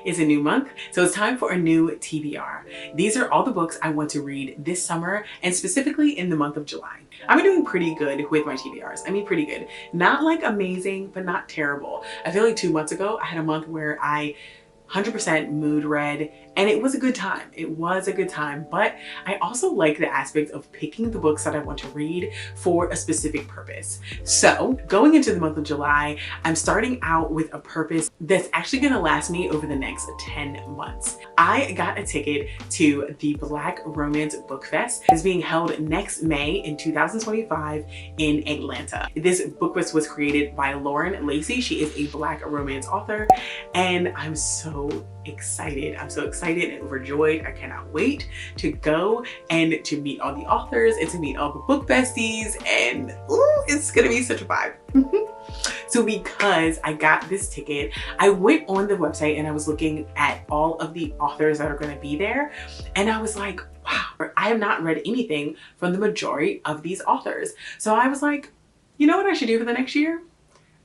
It's a new month, so it's time for a new TBR. These are all the books I want to read this summer, and specifically in the month of July. I've been doing pretty good with my TBRs. I mean, pretty good. Not like amazing, but not terrible. I feel like 2 months ago, I had a month where I 100% mood read, and it was a good time. It was a good time, but I also like the aspect of picking the books that I want to read for a specific purpose. So going into the month of July, I'm starting out with a purpose that's actually gonna last me over the next 10 months. I got a ticket to the Black Romance Book Fest. It's being held next May in 2025 in Atlanta. This book fest was created by Lauren Lacey. She is a Black romance author, and I'm so excited. I'm so excited and overjoyed. I cannot wait to go and to meet all the authors and to meet all the book besties, and ooh, it's gonna be such a vibe. So because I got this ticket, I went on the website and I was looking at all of the authors that are going to be there, and I was like, wow, I have not read anything from the majority of these authors. So I was like, you know what I should do for the next year?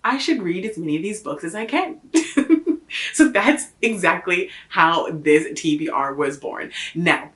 I should read as many of these books as I can. So that's exactly how this TBR was born. Now,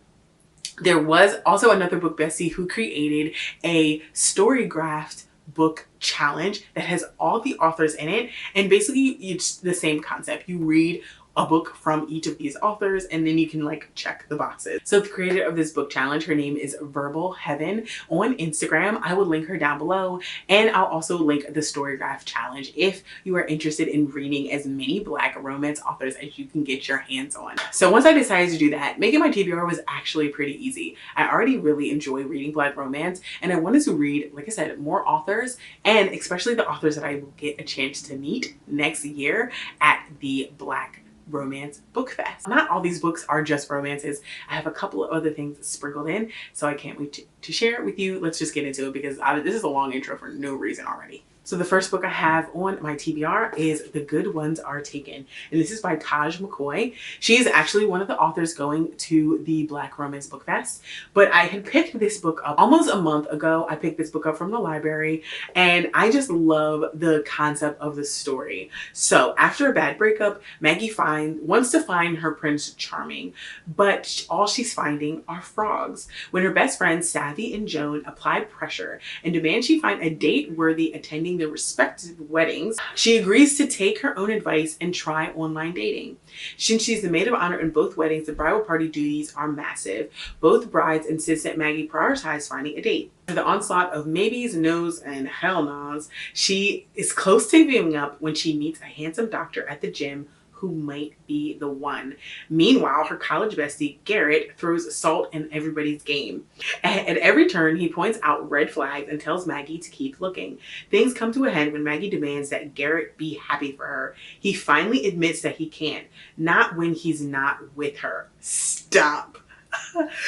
there was also another book bestie who created a storygraphed book challenge that has all the authors in it, and basically it's the same concept. You read a book from each of these authors and then you can like check the boxes. So the creator of this book challenge, her name is Verbal Heaven on Instagram. I will link her down below, and I'll also link the Storygraph challenge if you are interested in reading as many Black romance authors as you can get your hands on. So once I decided to do that, making my TBR was actually pretty easy. I already really enjoy reading Black romance, and I wanted to read, like I said, more authors, and especially the authors that I will get a chance to meet next year at the Black Romance Book Fest. Not all these books are just romances. I have a couple of other things sprinkled in, so I can't wait to share it with you. Let's just get into it because this is a long intro for no reason already. So the first book I have on my TBR is The Good Ones Are Taken, and this is by Taj McCoy. She is actually one of the authors going to the Black Romance Book Fest, but I had picked this book up almost a month ago. I picked this book up from the library, and I just love the concept of the story. So after a bad breakup, Maggie wants to find her Prince Charming, but all she's finding are frogs. When her best friends Savvy and Joan apply pressure and demand she find a date worthy attending their respective weddings, she agrees to take her own advice and try online dating. Since she's the maid of honor in both weddings, the bridal party duties are massive. Both brides insist that Maggie prioritize finding a date. To the onslaught of maybes, no's, and hell no's, she is close to giving up when she meets a handsome doctor at the gym who might be the one. Meanwhile, her college bestie, Garrett, throws salt in everybody's game. At every turn, he points out red flags and tells Maggie to keep looking. Things come to a head when Maggie demands that Garrett be happy for her. He finally admits that he can't, not when he's not with her. Stop.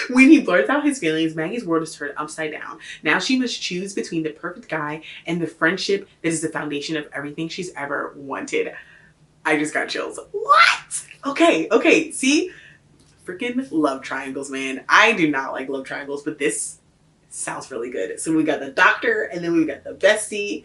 When he blurts out his feelings, Maggie's world is turned upside down. Now she must choose between the perfect guy and the friendship that is the foundation of everything she's ever wanted. I just got chills. What? Okay, see? Freaking love triangles, man. I do not like love triangles, but this sounds really good. So we got the doctor, and then we got the bestie,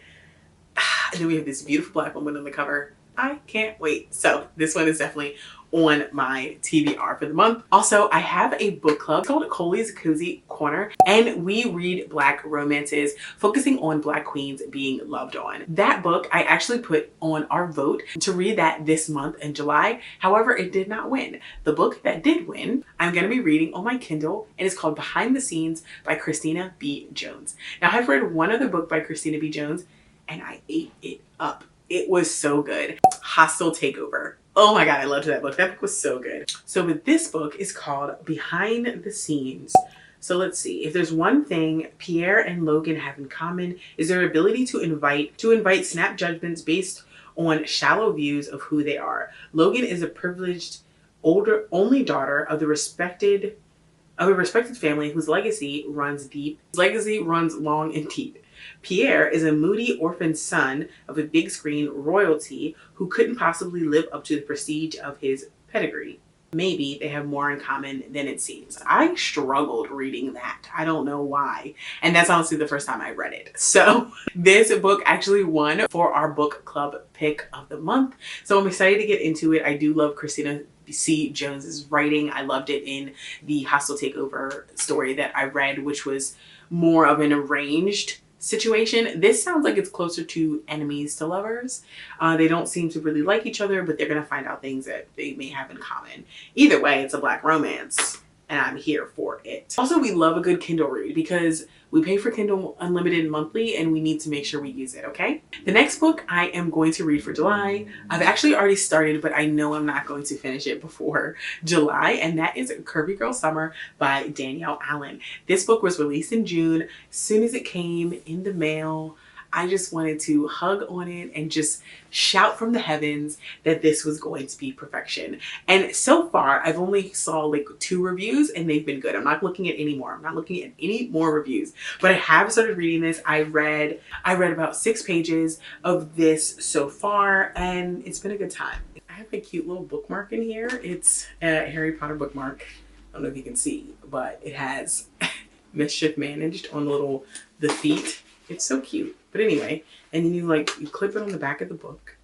and then we have this beautiful Black woman on the cover. I can't wait. So this one is definitely on my TBR for the month. Also, I have a book club called Coley's Cozy Corner, and we read Black romances focusing on Black queens being loved on. That book I actually put on our vote to read that this month in July. However, it did not win. The book that did win, I'm going to be reading on my Kindle, and it's called Behind the Scenes by Christina B. Jones. Now, I've read one other book by Christina B. Jones, and I ate it up. It was so good. Hostile Takeover. Oh my God, I loved that book. That book was so good. So with this book is called Behind the Scenes. So let's see. If there's one thing Pierre and Logan have in common, is their ability to invite snap judgments based on shallow views of who they are. Logan is a privileged only daughter of a respected family whose legacy runs long and deep. Pierre is a moody orphan son of a big screen royalty who couldn't possibly live up to the prestige of his pedigree. maybe they have more in common than it seems. I struggled reading that. I don't know why. And that's honestly the first time I read it. So this book actually won for our book club pick of the month. So I'm excited to get into it. I do love Christina C. Jones's writing. I loved it in the Hostile Takeover story that I read, which was more of an arranged situation. This sounds like it's closer to enemies to lovers. They don't seem to really like each other, but they're gonna find out things that they may have in common. Either way, it's a Black romance and I'm here for it. Also, we love a good Kindle read because we pay for Kindle Unlimited monthly and we need to make sure we use it, okay? The next book I am going to read for July, I've actually already started, but I know I'm not going to finish it before July, and that is Curvy Girl Summer by Danielle Allen. This book was released in June. As soon as it came in the mail, I just wanted to hug on it and just shout from the heavens that this was going to be perfection. And so far, I've only saw like 2 reviews and they've been good. I'm not looking at any more. I'm not looking at any more reviews, but I have started reading this. I read about 6 pages of this so far and it's been a good time. I have a cute little bookmark in here. It's a Harry Potter bookmark. I don't know if you can see, but it has Mischief Managed on the feet. It's so cute. But anyway, and then you clip it on the back of the book.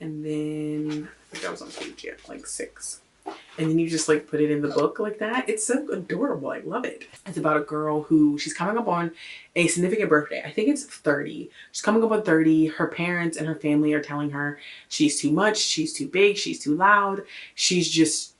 And then, I think I was on page, yeah, like 6. And then you just like put it in the book like that. It's so adorable. I love it. It's about a girl who, she's coming up on a significant birthday. I think it's 30. She's coming up on 30. Her parents and her family are telling her she's too much, she's too big, she's too loud. She's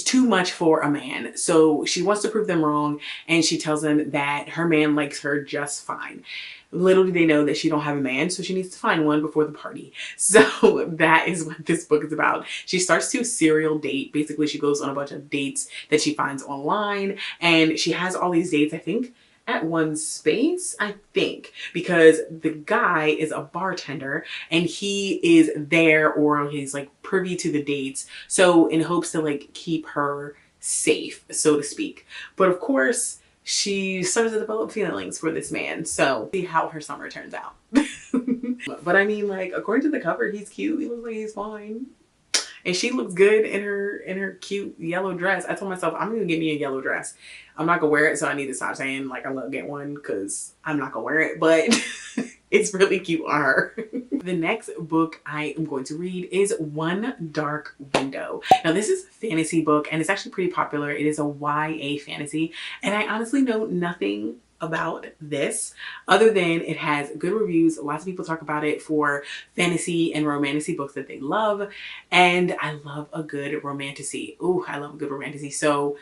too much for a man. So she wants to prove them wrong and she tells them that her man likes her just fine. Little do they know that she don't have a man, so she needs to find one before the party. So that is what this book is about. She starts to serial date. Basically, she goes on a bunch of dates that she finds online and she has all these dates, I think, at one space, I think, because the guy is a bartender and he is there, or he's like privy to the dates. So in hopes to like keep her safe, so to speak. But of course, she starts to develop feelings for this man. So see how her summer turns out. But I mean, like, according to the cover, he's cute. He looks like he's fine. And she looks good in her cute yellow dress. I told myself, I'm gonna get me a yellow dress. I'm not gonna wear it, so I need to stop saying like I'm gonna get one because I'm not gonna wear it, but it's really cute on her. The next book I am going to read is One Dark Window. Now this is a fantasy book and it's actually pretty popular. It is a YA fantasy and I honestly know nothing about this other than it has good reviews. Lots of people talk about it for fantasy and romantasy books that they love, and I love a good romantasy. Ooh, I love a good romantasy. So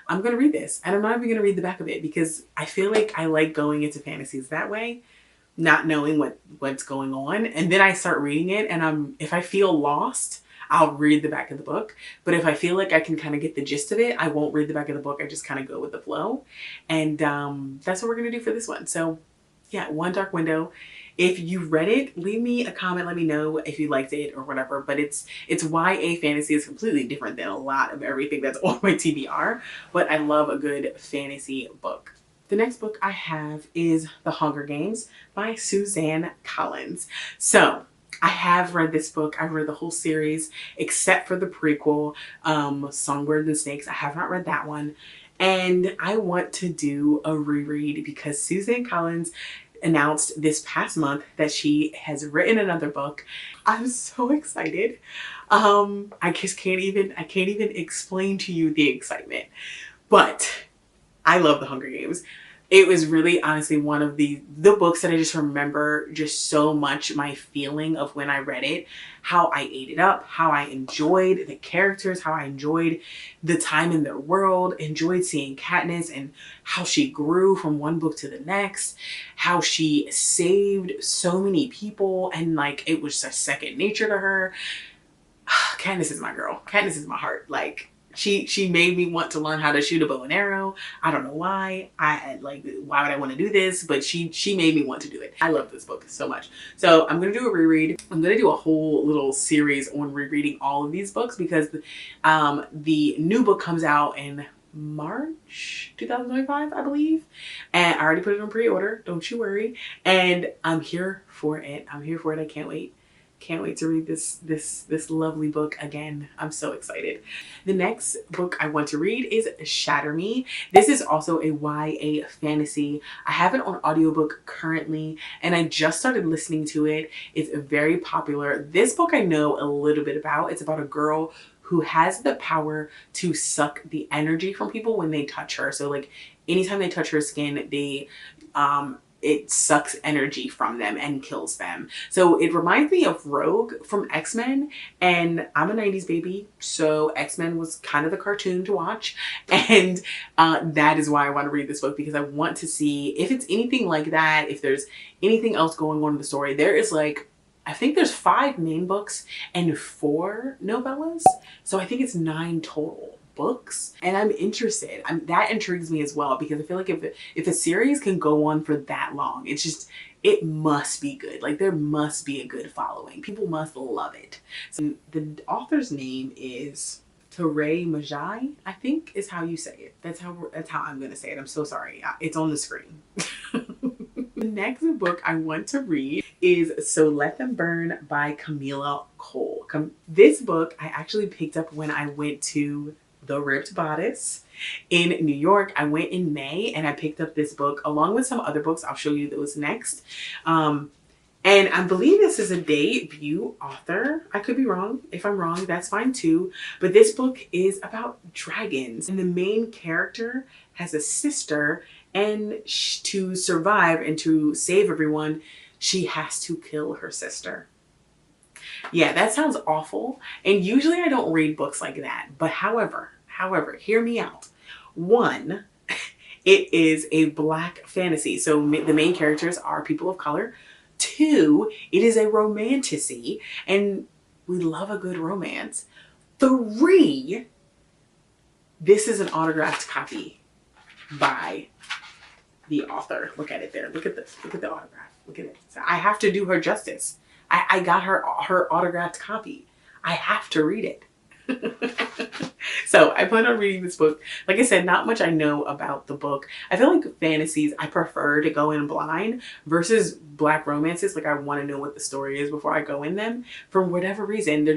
I'm gonna read this and I'm not even gonna read the back of it because I feel like I like going into fantasies that way, not knowing what's going on, and then I start reading it and if I feel lost, I'll read the back of the book. But if I feel like I can kind of get the gist of it, I won't read the back of the book. I just kind of go with the flow. And that's what we're going to do for this one. So yeah, One Dark Window. If you read it, leave me a comment. Let me know if you liked it or whatever. But it's YA fantasy. It's completely different than a lot of everything that's on my TBR. But I love a good fantasy book. The next book I have is The Hunger Games by Suzanne Collins. So I have read this book. I've read the whole series except for the prequel, Songbirds and Snakes. I have not read that one. And I want to do a reread because Suzanne Collins announced this past month that she has written another book. I'm so excited. I can't even explain to you the excitement. But I love The Hunger Games. It was really honestly one of the books that I just remember just so much my feeling of when I read it, how I ate it up, how I enjoyed the characters, how I enjoyed the time in their world, enjoyed seeing Katniss and how she grew from one book to the next, how she saved so many people and like it was a second nature to her. Katniss is my girl. Katniss is my heart. Like, she made me want to learn how to shoot a bow and arrow. I don't know why. Why would I want to do this? But she made me want to do it. I love this book so much. So I'm going to do a reread. I'm going to do a whole little series on rereading all of these books because the new book comes out in March 2025, I believe. And I already put it on pre-order. Don't you worry. And I'm here for it. I'm here for it. I can't wait Can't wait to read this lovely book again. I'm so excited. The next book I want to read is Shatter Me. This is also a YA fantasy. I have it on audiobook currently, and I just started listening to it. It's very popular. This book I know a little bit about. It's about a girl who has the power to suck the energy from people when they touch her. So like anytime they touch her skin, they it sucks energy from them and kills them. So it reminds me of Rogue from X-Men, and I'm a 90s baby, so X-Men was kind of the cartoon to watch, and that is why I want to read this book, because I want to see if it's anything like that, if there's anything else going on in the story. There is like, I think there's 5 main books and 4 novellas, so I think it's 9 total books, and I'm interested. That intrigues me as well, because I feel like if a series can go on for that long, it's just, it must be good. Like there must be a good following. People must love it. So the author's name is Teray Majai, I think is how you say it. That's how I'm gonna say it. I'm so sorry. It's on the screen. The next book I want to read is So Let Them Burn by Camila Cole. This book I actually picked up when I went to The Ripped Bodice in New York. I went in May and I picked up this book along with some other books. I'll show you those next. And I believe this is a debut author. I could be wrong. If I'm wrong, that's fine too. But this book is about dragons, and the main character has a sister, and to survive and to save everyone, she has to kill her sister. Yeah, that sounds awful. And usually I don't read books like that. But however, hear me out. 1, it is a Black fantasy. So the main characters are people of color. 2, it is a romantasy, and we love a good romance. 3, this is an autographed copy by the author. Look at it there. Look at this. Look at the autograph. Look at it. So I have to do her justice. I got her autographed copy. I have to read it. So I plan on reading this book. Like I said, not much I know about the book. I feel like fantasies, I prefer to go in blind versus Black romances. Like I want to know what the story is before I go in them. For whatever reason,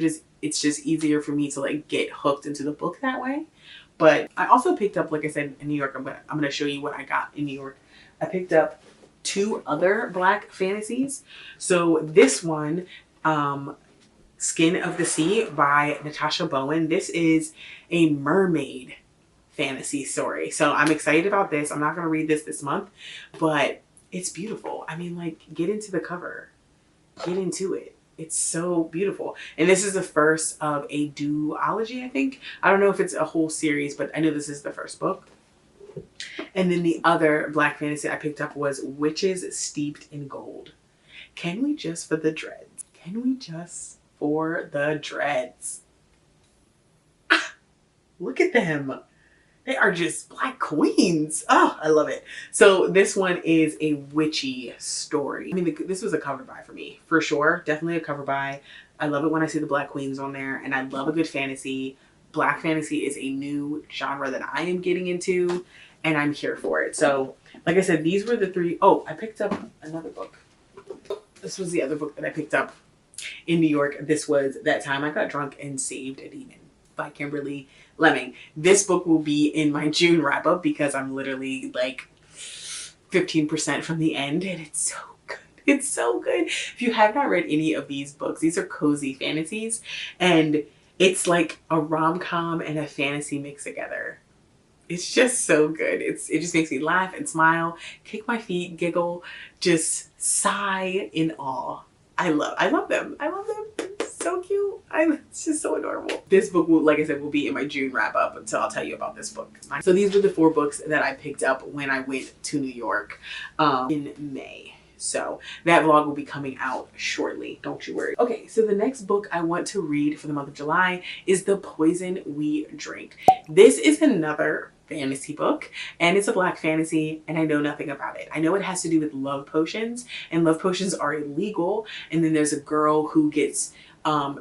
it's just easier for me to like get hooked into the book that way. But I also picked up, like I said, in New York, I'm gonna show you what I got in New York. I picked up 2 other Black fantasies. So this one, Skin of the Sea by Natasha Bowen. This is a mermaid fantasy story. So I'm excited about this. I'm not going to read this month, but it's beautiful. I mean, like, get into the cover. Get into it. It's so beautiful. And this is the first of a duology, I think. I don't know if it's a whole series, but I know this is the first book. And then the other Black fantasy I picked up was Witches Steeped in Gold. Can we just for the dreads? Can we just for the dreads? Ah, look at them. They are just Black queens. Oh, I love it. So this one is a witchy story. I mean, this was a cover buy for me, for sure. Definitely a cover buy. I love it when I see the Black queens on there, and I love a good fantasy. Black fantasy is a new genre that I am getting into, and I'm here for it. So, like I said, these were the 3. Oh, I picked up another book. This was the other book that I picked up in New York. This was That Time I Got Drunk and Saved a Demon by Kimberly Lemming. This book will be in my June wrap up because I'm literally like 15% from the end, and it's so good. It's so good. If you have not read any of these books, these are cozy fantasies, and it's like a rom-com and a fantasy mixed together. It's just so good. It just makes me laugh and smile, kick my feet, giggle, just sigh in awe. I love them. I love them. It's so cute. It's just so adorable. This book will, like I said, will be in my June wrap up, so I'll tell you about this book. So these were the 4 books that I picked up when I went to New York in May. So that vlog will be coming out shortly. Don't you worry. Okay, so the next book I want to read for the month of July is The Poison We Drink. This is another fantasy book, and it's a Black fantasy, and I know nothing about it. I know it has to do with love potions, and love potions are illegal, and then there's a girl who gets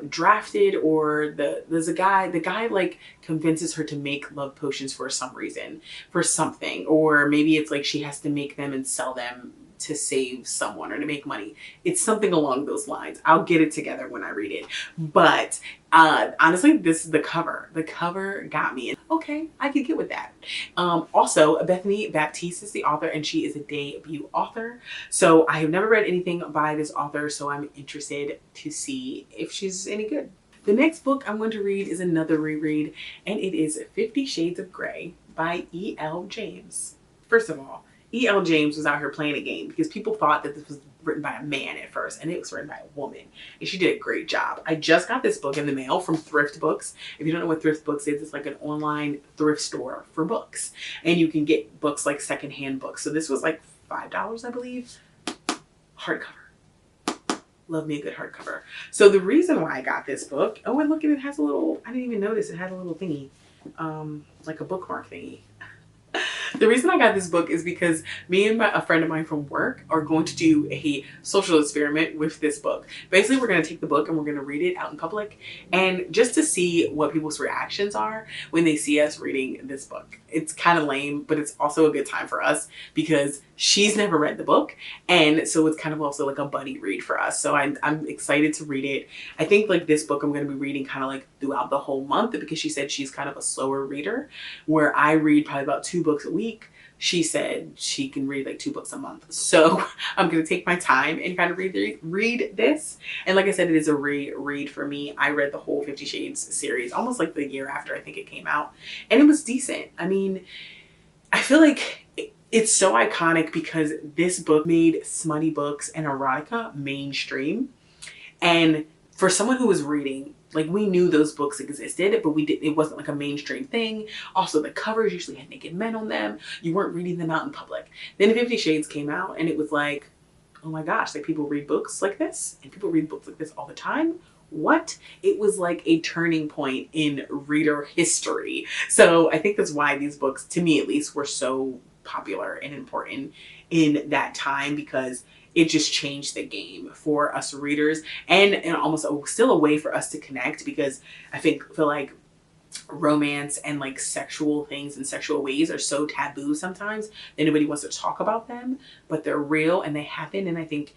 drafted, or the guy like convinces her to make love potions for some reason, for something, or maybe it's like she has to make them and sell them to save someone or to make money. It's something along those lines. I'll get it together when I read it. But honestly, this is the cover. The cover got me. Okay, I could get with that. Also, Bethany Baptiste is the author, and she is a debut author. So I have never read anything by this author, so I'm interested to see if she's any good. The next book I'm going to read is another reread, and it is 50 Shades of Grey by E.L. James. First of all, E.L. James was out here playing a game because people thought that this was written by a man at first, and it was written by a woman, and she did a great job. I just got this book in the mail from Thrift Books. If you don't know what Thrift Books is, it's like an online thrift store for books, and you can get books like secondhand books. So this was like $5, I believe. Hardcover. Love me a good hardcover. So the reason why I got this book, oh, and look, it has a little, I didn't even notice it had a little thingy, like a bookmark thingy. The reason I got this book is because me and a friend of mine from work are going to do a social experiment with this book. Basically, we're going to take the book and we're going to read it out in public, and just to see what people's reactions are when they see us reading this book. It's kind of lame, but it's also a good time for us because she's never read the book, and so it's kind of also like a buddy read for us. So I'm excited to read it. I think like this book I'm going to be reading kind of like throughout the whole month, because she said she's kind of a slower reader, where I read probably about 2 books a week. She said she can read like 2 books a month. So I'm going to take my time and kind of read this. And like I said, it is a reread for me. I read the whole 50 Shades series almost like the year after I think it came out, and it was decent. I mean, I feel like it's so iconic because this book made smutty books and erotica mainstream. And for someone who was reading, like, we knew those books existed, but it wasn't like a mainstream thing. Also, the covers usually had naked men on them. You weren't reading them out in public. Then 50 Shades came out, and it was like, oh my gosh, like, people read books like this, and people read books like this all the time. What? It was like a turning point in reader history. So I think that's why these books, to me at least, were so popular and important in that time, because it just changed the game for us readers, and almost still a way for us to connect, because I feel like romance and like sexual things and sexual ways are so taboo sometimes that nobody wants to talk about them, but they're real and they happen. And I think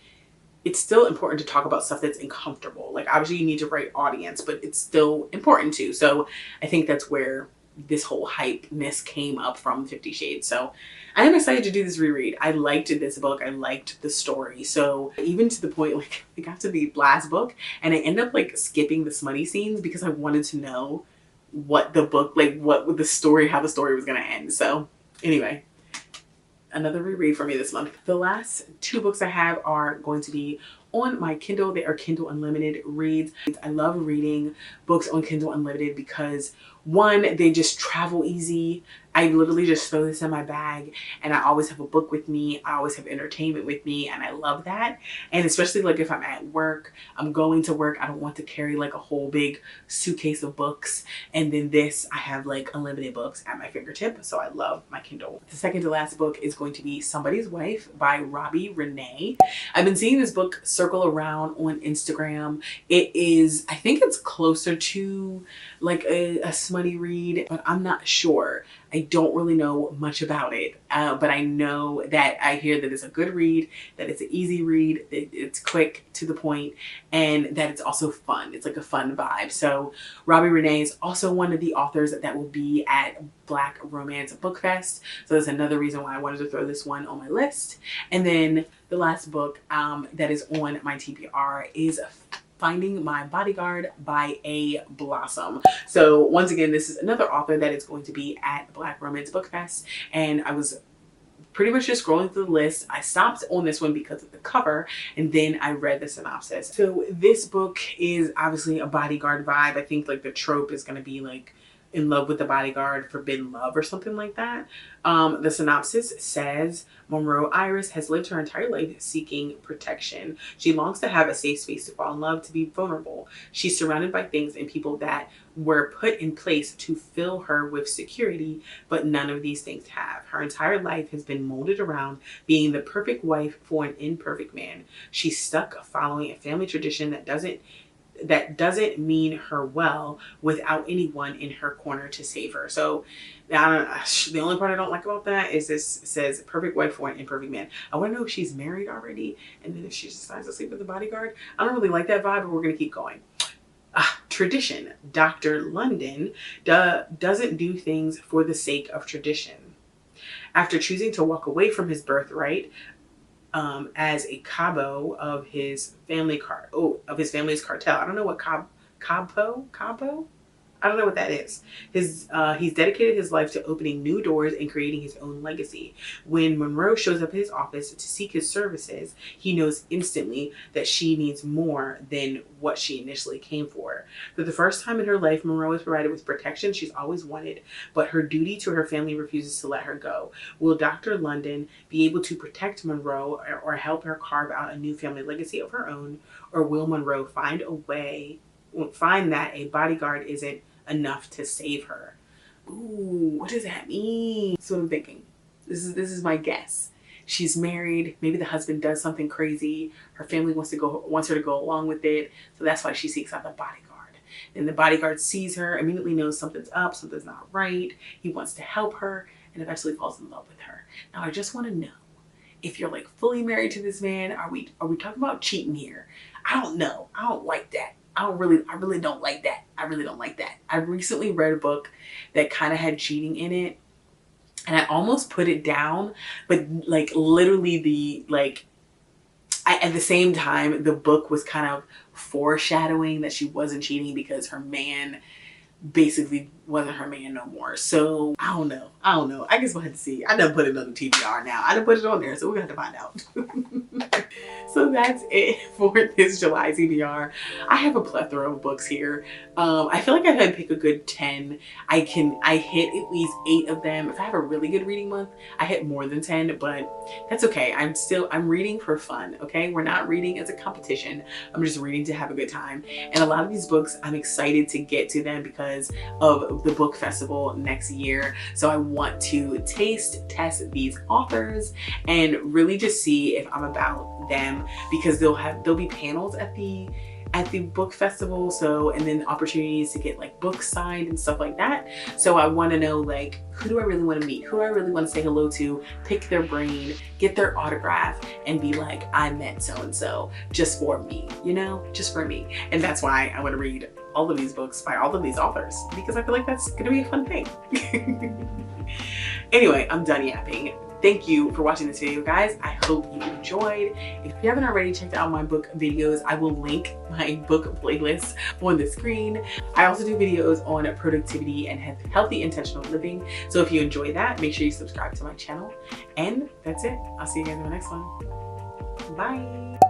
it's still important to talk about stuff that's uncomfortable. Like, obviously you need to write audience, but it's still important too. So I think that's where this whole hypeness came up from 50 Shades. So I am excited to do this reread. I liked this book. I liked the story. So even to the point, like, I got to the last book and I ended up like skipping the smutty scenes because I wanted to know what the book, like what would the story, how the story was going to end. So anyway, another reread for me this month. The last 2 books I have are going to be on my Kindle. They are Kindle Unlimited reads. I love reading books on Kindle Unlimited because, one, they just travel easy. I literally just throw this in my bag and I always have a book with me. I always have entertainment with me, and I love that. And especially like if I'm at work, I'm going to work, I don't want to carry like a whole big suitcase of books. And then this, I have like unlimited books at my fingertip. So I love my Kindle. The second to last book is going to be Somebody's Wife by Robbie Renee. I've been seeing this book circle around on Instagram. It is, I think it's closer to like a smutty read, but I'm not sure. I don't really know much about it, but I know that I hear that it's a good read, that it's an easy read, that it's quick to the point, and that it's also fun. It's like a fun vibe. So Robbie Renee is also one of the authors that will be at Black Romance Book Fest. So that's another reason why I wanted to throw this one on my list. And then the last book that is on my TBR is Finding My Bodyguard by A. Blossom. So once again, this is another author that is going to be at Black Romance Book Fest, and I was pretty much just scrolling through the list. I stopped on this one because of the cover, and then I read the synopsis. So this book is obviously a bodyguard vibe. I think like the trope is going to be like in love with the bodyguard, forbidden love, or something like that. The synopsis says, Monroe Iris has lived her entire life seeking protection. She longs to have a safe space to fall in love, to be vulnerable. She's surrounded by things and people that were put in place to fill her with security, but none of these things have. Her entire life has been molded around being the perfect wife for an imperfect man. She's stuck following a family tradition that doesn't that doesn't mean her well without anyone in her corner to save her. So the only part I don't like about that is this says perfect wife for an imperfect man. I want to know if she's married already, and then if she decides to sleep with the bodyguard. I don't really like that vibe, but we're gonna keep going. Tradition. Dr. London doesn't do things for the sake of tradition. After choosing to walk away from his birthright as a cabo of his family's cartel. I don't know what cabo? I don't know what that is. He's dedicated his life to opening new doors and creating his own legacy. When Monroe shows up at his office to seek his services, he knows instantly that she needs more than what she initially came for. For the first time in her life, Monroe is provided with protection she's always wanted, but her duty to her family refuses to let her go. Will Dr. London be able to protect Monroe or help her carve out a new family legacy of her own, or will Monroe find that a bodyguard isn't enough to save her? Ooh, what does that mean? That's what I'm thinking. This is my guess. She's married. Maybe the husband does something crazy. Her family wants her to go along with it. So that's why she seeks out the bodyguard. And the bodyguard sees her, immediately knows something's up, something's not right. He wants to help her and eventually falls in love with her. Now I just want to know if you're like fully married to this man. Are we talking about cheating here? I don't know. I don't like that. I really don't like that. I really don't like that. I recently read a book that kind of had cheating in it, and I almost put it down, but like literally at the same time, the book was kind of foreshadowing that she wasn't cheating because her man basically wasn't her man no more. So I don't know. I guess we'll have to see. I done put it on the TBR now. I done put it on there, so we're gonna have to find out. So that's it for this July TBR. I have a plethora of books here. I feel like if I pick a good 10, I hit at least 8 of them. If I have a really good reading month, I hit more than 10, but that's okay. I'm reading for fun, okay? We're not reading as a competition. I'm just reading to have a good time. And a lot of these books, I'm excited to get to them because of the book festival next year. So I want to test these authors and really just see if I'm about them, because there'll be panels at the book festival, so, and then opportunities to get like books signed and stuff like that. So I want to know, like, who do I really want to meet? Who do I really want to say hello to, pick their brain, get their autograph, and be like, I met so-and-so just for me, you know, just for me. And that's why I want to read all of these books by all of these authors, because I feel like that's gonna be a fun thing. Anyway, I'm done yapping. Thank you for watching this video, guys. I hope you enjoyed. If you haven't already checked out my book videos, I will link my book playlist on the screen. I also do videos on productivity and healthy intentional living. So if you enjoy that, make sure you subscribe to my channel. And that's it. I'll see you guys in the next one. Bye.